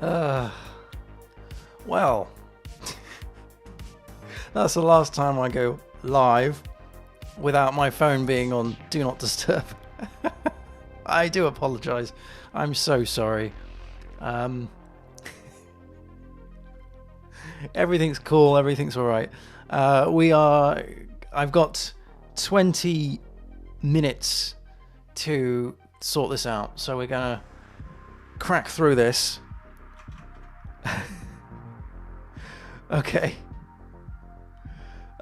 Well, that's the last time I go live without my phone being on Do Not Disturb. I do apologize. I'm so sorry. Everything's cool. Everything's all right. I've got 20 minutes to sort this out, so we're gonna crack through this. Okay.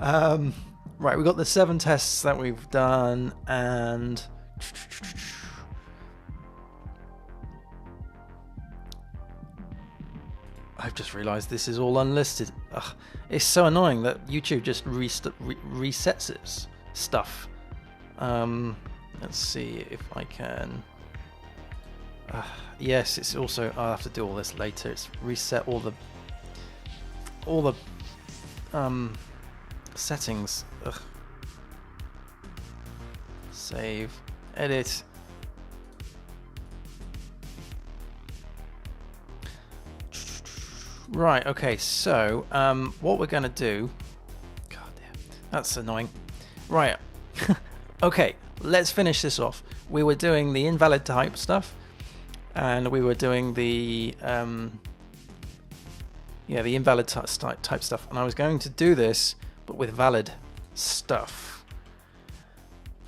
Right, we've got the 7 tests that we've done, and I've just realized this is all unlisted. Ugh, it's so annoying that YouTube just resets its stuff. Let's see if I can. Yes, it's also. I'll have to do all this later. It's reset all the settings. Ugh. Save, edit. Right, okay, so what we're going to do... God damn, that's annoying. Right, okay, let's finish this off. We were doing the invalid type stuff, and we were doing the... the invalid type stuff, and I was going to do this, but with valid stuff.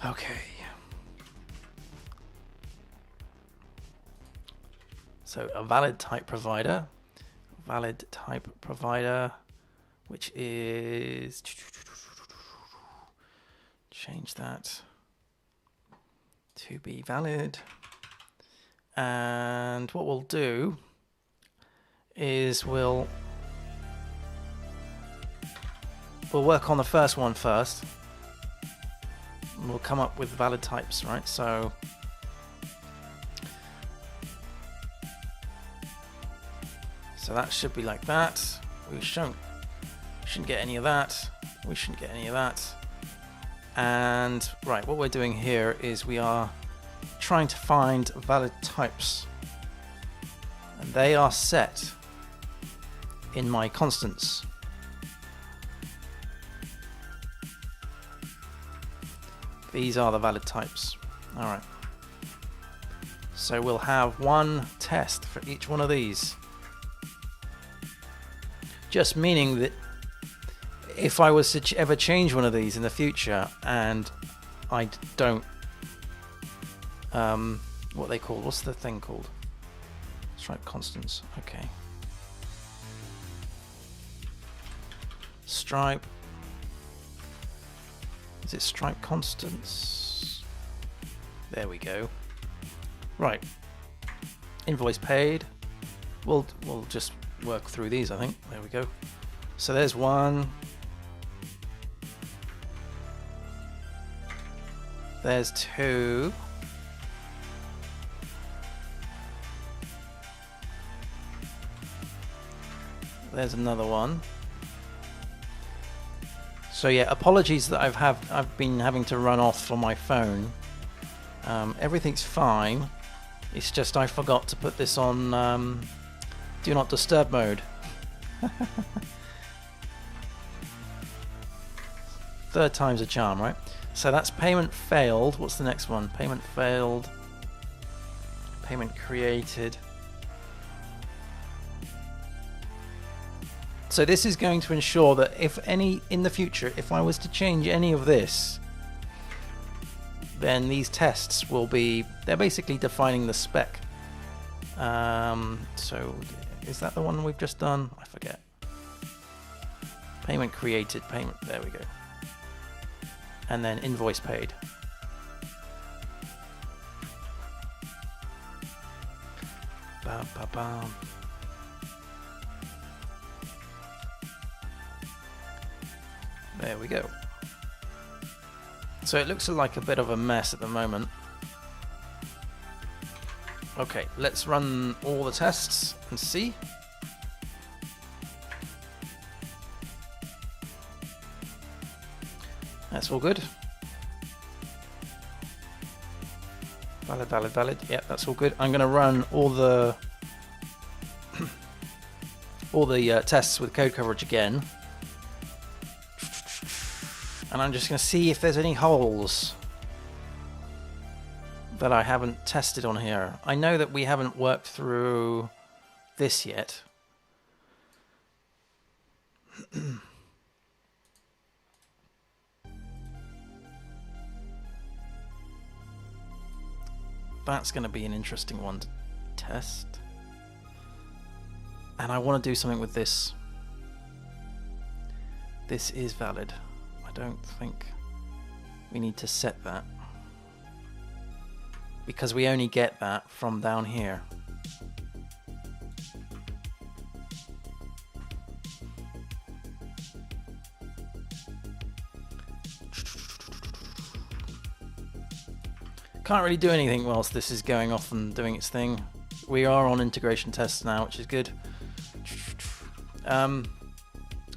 Okay. So a valid type provider, which is, change that to be valid. And what we'll do is we'll work on the first one first. And we'll come up with valid types, right? So that should be like that. We shouldn't get any of that. We shouldn't get any of that. And right, what we're doing here is we are trying to find valid types, and they are set in my constants. These are the valid types. All right. So we'll have one test for each one of these. Just meaning that if I was to ever change one of these in the future and I don't, what they call, what's the thing called? Stripe constants. Okay. Stripe. Is it stripe constants? There we go. Right. Invoice paid. We'll just work through these, I think. There we go. So there's one. There's 2. There's another one. So yeah, apologies that I've been having to run off on my phone. Everything's fine. It's just I forgot to put this on Do Not Disturb mode. Third time's a charm, right? So that's payment failed. What's the next one? Payment failed. Payment created. So this is going to ensure that if in the future, if I was to change any of this, then these tests will be, they're basically defining the spec. So is that the one we've just done? I forget. Payment created, payment, there we go. And then invoice paid. Bam, bam, bam. There we go. So it looks like a bit of a mess at the moment. Okay, let's run all the tests and see. That's all good. Valid, valid, valid. Yeah, that's all good. I'm going to run all the all the tests with code coverage again. And I'm just going to see if there's any holes that I haven't tested on here. I know that we haven't worked through this yet. That's going to be an interesting one to test. And I want to do something with this. This is valid. I don't think we need to set that, because we only get that from down here. Can't really do anything whilst this is going off and doing its thing. We are on integration tests now, which is good.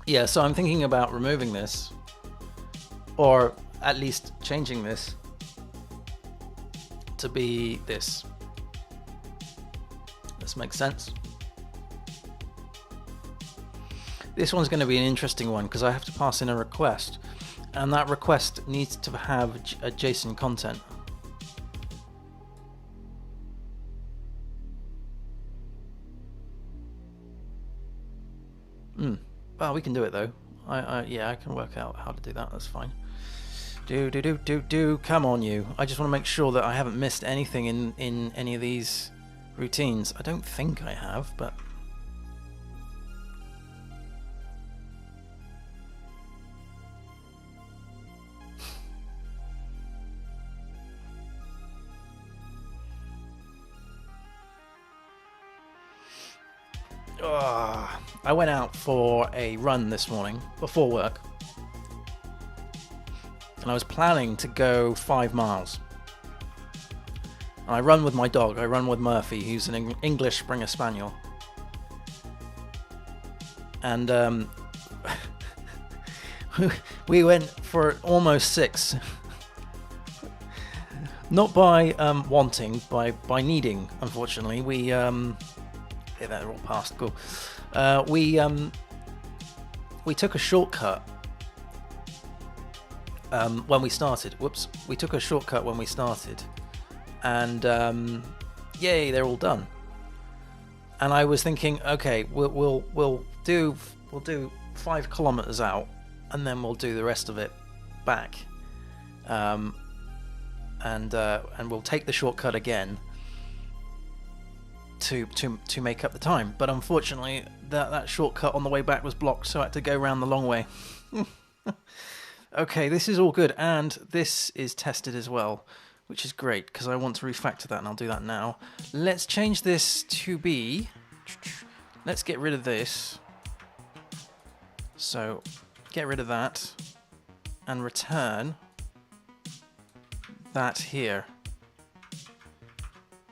Yeah, so I'm thinking about removing this, or at least changing this to be this. This makes sense. This one's going to be an interesting one because I have to pass in a request, and that request needs to have a JSON content. Well, we can do it though. Yeah, I can work out how to do that. That's fine. Come on, you. I just want to make sure that I haven't missed anything in any of these routines. I don't think I have, but I went out for a run this morning before work, and I was planning to go 5 miles. And I run with my dog. I run with Murphy, who's an English Springer Spaniel. And we went for almost 6. Not by wanting, by needing, unfortunately. We yeah, they're all past. Cool. We took a shortcut when we started. Whoops. We took a shortcut when we started, and yay, they're all done. And I was thinking, okay, we'll do 5 kilometers out, and then we'll do the rest of it back, and we'll take the shortcut again to make up the time. But unfortunately that shortcut on the way back was blocked, so I had to go around the long way. Okay, this is all good, and this is tested as well, which is great because I want to refactor that, and I'll do that now. Let's change this to be, let's get rid of this, so get rid of that and return that here.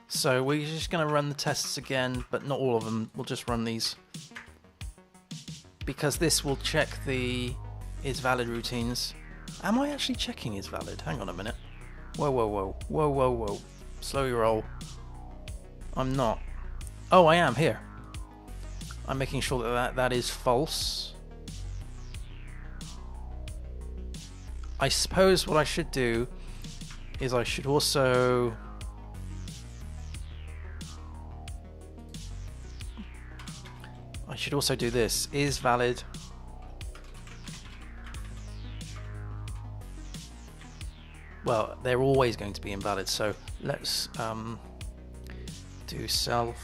So we're just going to run the tests again, but not all of them. We'll just run these, because this will check the is valid routines. Am I actually checking is valid? Hang on a minute. Whoa. Slowly roll. I'm not. Oh, I am here. I'm making sure that is false. I suppose what I should do is I should also do this. Is valid. Well, they're always going to be invalid, so let's do self.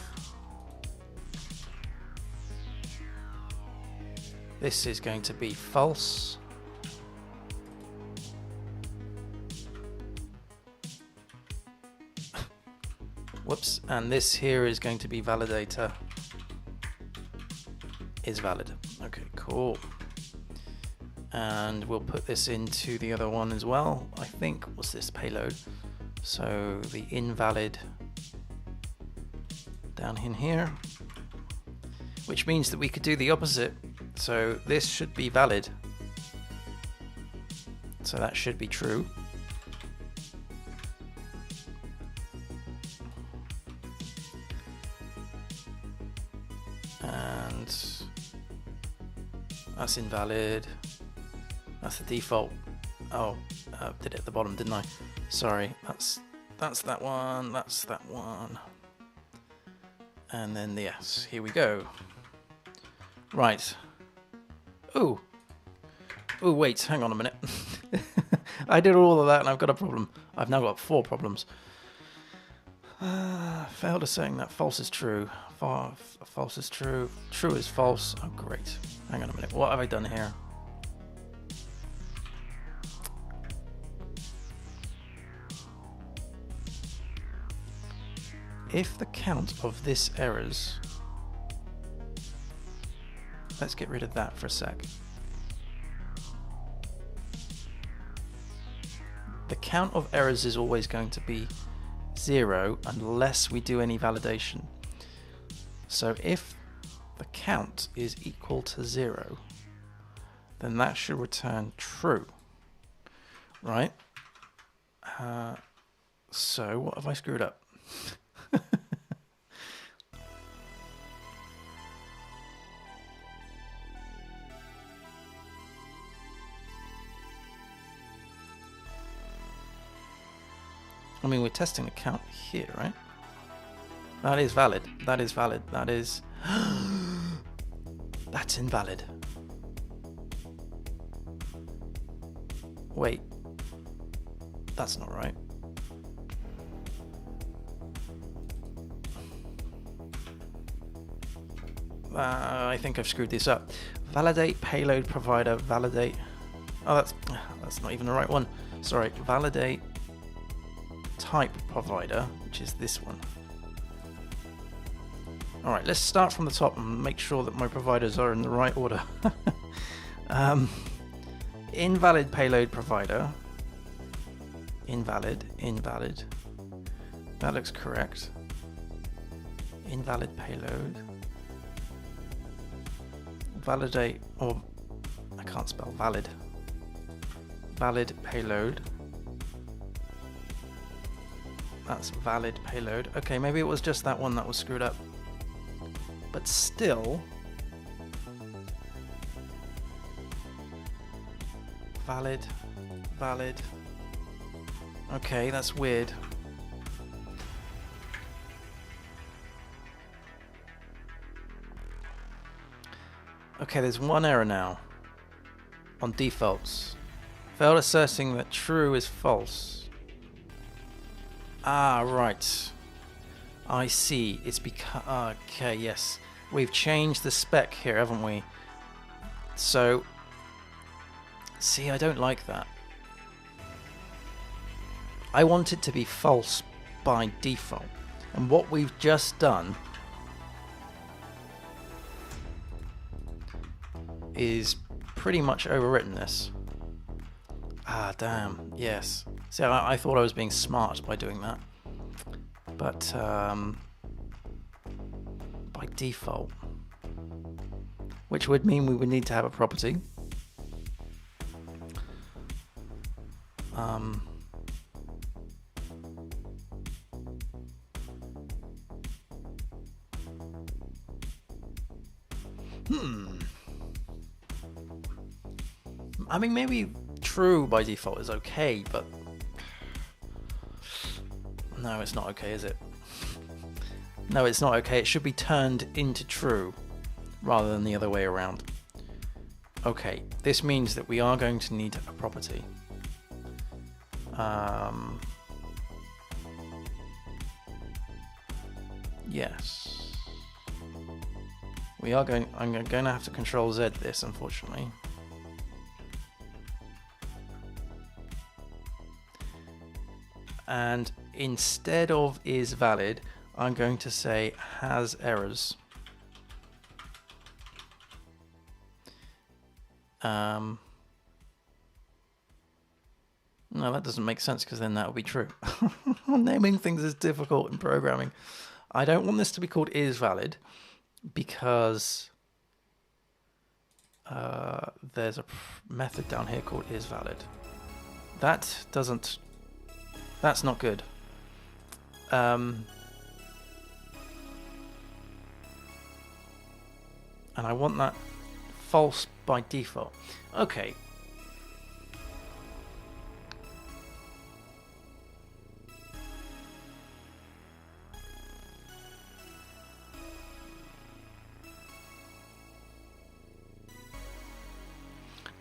This is going to be false. Whoops, and this here is going to be validator is valid. Okay, cool. And we'll put this into the other one as well. I think, what's this payload? So the invalid down in here, which means that we could do the opposite. So this should be valid. So that should be true. And That's invalid. That's the default. Oh, did it at the bottom, didn't I? Sorry, that's that one, that's that one. And then the S, here we go. Right. Ooh, wait, hang on a minute. I did all of that and I've got a problem. I've now got 4 problems. Failed to saying that false is true. False is true. True is false. Oh, great. Hang on a minute. What have I done here? If the count of this errors... Let's get rid of that for a sec. The count of errors is always going to be 0 unless we do any validation. So if the count is equal to 0, then that should return true, right? So what have I screwed up? I mean, we're testing the count here, right? That is valid. That is valid. That is... That's invalid. Wait. That's not right. I think I've screwed this up. Validate payload provider. Validate... Oh, that's not even the right one. Sorry. Validate type provider, which is this one. Alright, let's start from the top and make sure that my providers are in the right order. Invalid payload provider. Invalid. That looks correct. Invalid payload. Validate, or I can't spell valid. Valid payload. That's valid payload. Okay, maybe it was just that one that was screwed up. But still... Valid. Okay, that's weird. Okay, there's one error now. On defaults. Failed asserting that true is false. Ah, right. I see. It's because... Okay, yes. We've changed the spec here, haven't we? So... See, I don't like that. I want it to be false by default. And what we've just done is pretty much overwritten this. Ah, damn. Yes. See, I thought I was being smart by doing that. But, by default. Which would mean we would need to have a property. I mean, maybe true by default is okay, but no, it's not okay, is it? No, it's not okay. It should be turned into true rather than the other way around. Okay, this means that we are going to need a property. Yes. We are going... I'm going to have to Control Z this, unfortunately. And instead of is valid, I'm going to say has errors. No, that doesn't make sense because then that will be true. Naming things is difficult in programming. I don't want this to be called is valid because there's a method down here called is valid. That doesn't... That's not good. And I want that false by default. Okay.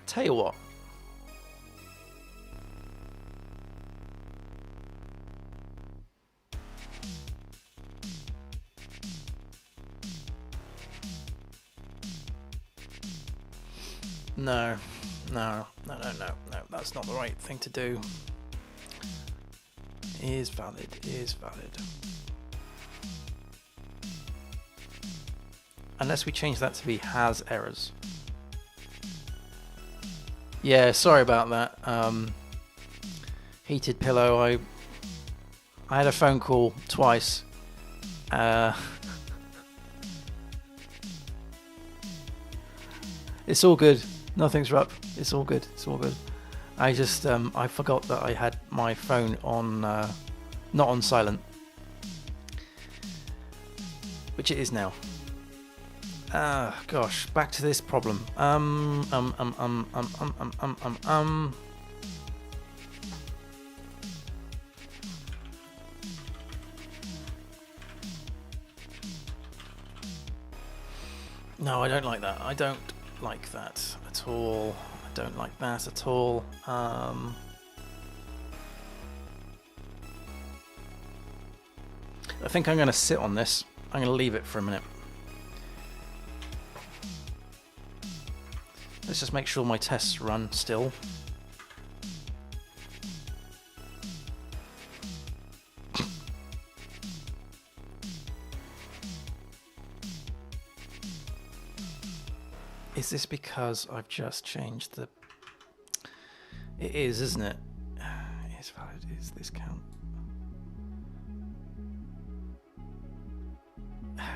Tell you what. No, that's not the right thing to do. Is valid. Unless we change that to be has errors. Yeah, sorry about that. Heated pillow, I had a phone call twice. It's all good. Nothing's up. It's all good. I just I forgot that I had my phone on not on silent, which it is now. Gosh, back to this problem. No, I don't like that. I don't like that at all. I don't like that at all. I think I'm going to sit on this. I'm going to leave it for a minute. Let's just make sure my tests run still. Is this because I've just changed the... It is, isn't it? It is valid. Is this count?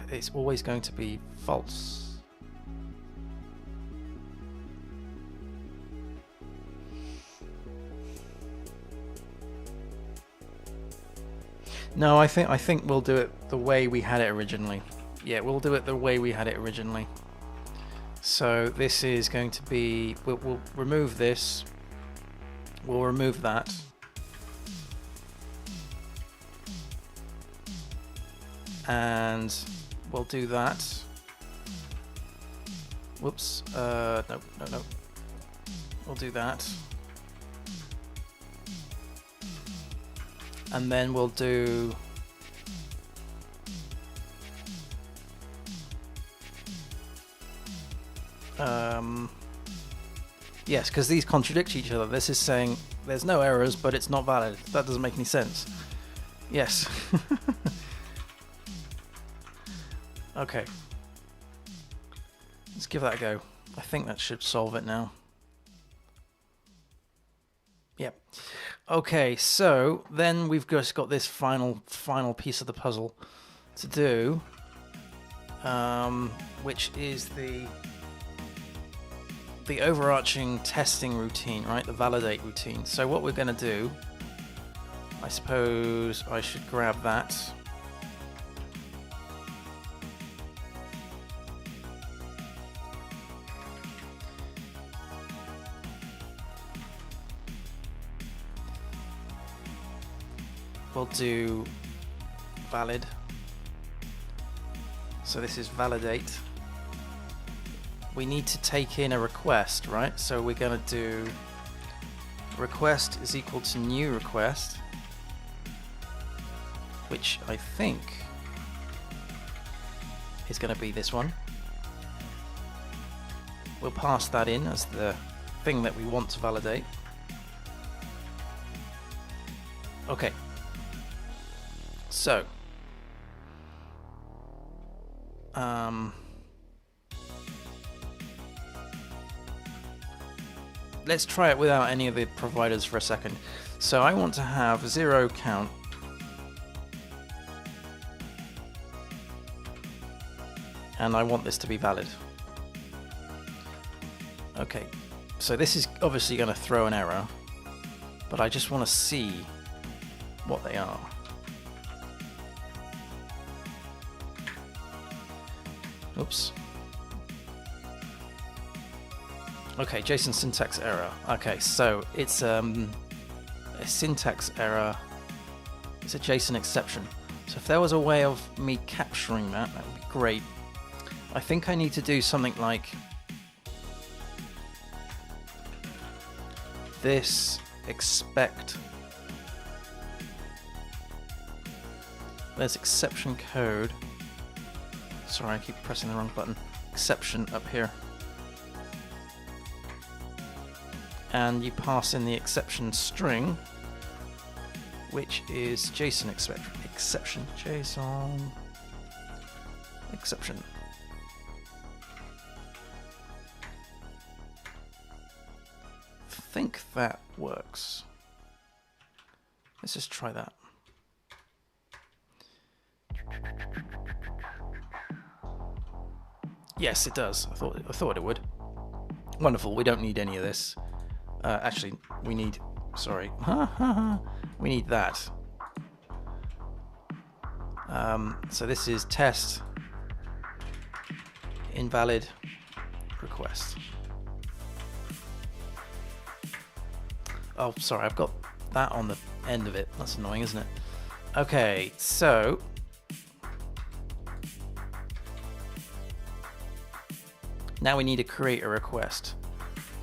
It's always going to be false. No, I think we'll do it the way we had it originally. Yeah, we'll do it the way we had it originally. So this is going to be, we'll remove this, we'll remove that. And we'll do that. Whoops, no. We'll do that. And then we'll do yes, because these contradict each other. This is saying there's no errors, but it's not valid. That doesn't make any sense. Yes. Okay. Let's give that a go. I think that should solve it now. Yep. Okay, so then we've just got this final piece of the puzzle to do, which is the overarching testing routine, right? The validate routine. So what we're going to do, I suppose I should grab that. We'll do valid. So this is validate. We need to take in a request, right? So we're going to do request is equal to new request, which I think is going to be this one. We'll pass that in as the thing that we want to validate. Okay. So, let's try it without any of the providers for a second. So I want to have 0 count. And I want this to be valid. Okay, so this is obviously going to throw an error, but I just want to see what they are. Oops. Okay, JSON syntax error. Okay, so it's a syntax error. It's a JSON exception. So if there was a way of me capturing that, that would be great. I think I need to do something like this: expect. There's exception code. Sorry, I keep pressing the wrong button. Exception up here. And you pass in the exception string, which is JSON exception. JSON exception. I think that works. Let's just try that. Yes, it does. I thought it would. Wonderful. We don't need any of this. Actually, we need. Sorry, we need that. So this is test invalid request. Oh, sorry, I've got that on the end of it. That's annoying, isn't it? Okay, so now we need to create a request.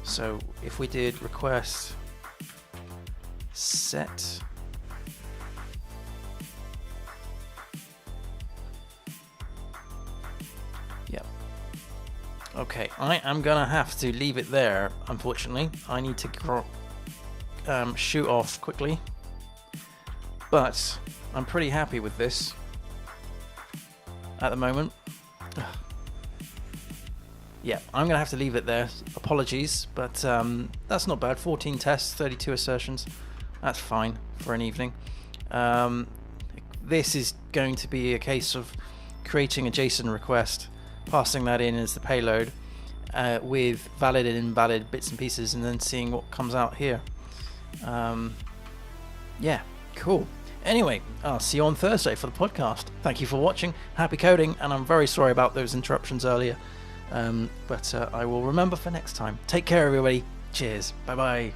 So if we did request set yep. Okay, I am gonna have to leave it there, unfortunately. I need to shoot off quickly, but I'm pretty happy with this at the moment. Yeah, I'm going to have to leave it there. Apologies, but that's not bad. 14 tests, 32 assertions. That's fine for an evening. This is going to be a case of creating a JSON request, passing that in as the payload with valid and invalid bits and pieces, and then seeing what comes out here. Yeah, cool. Anyway, I'll see you on Thursday for the podcast. Thank you for watching. Happy coding, and I'm very sorry about those interruptions earlier. But I will remember for next time. Take care, everybody. Cheers. Bye-bye.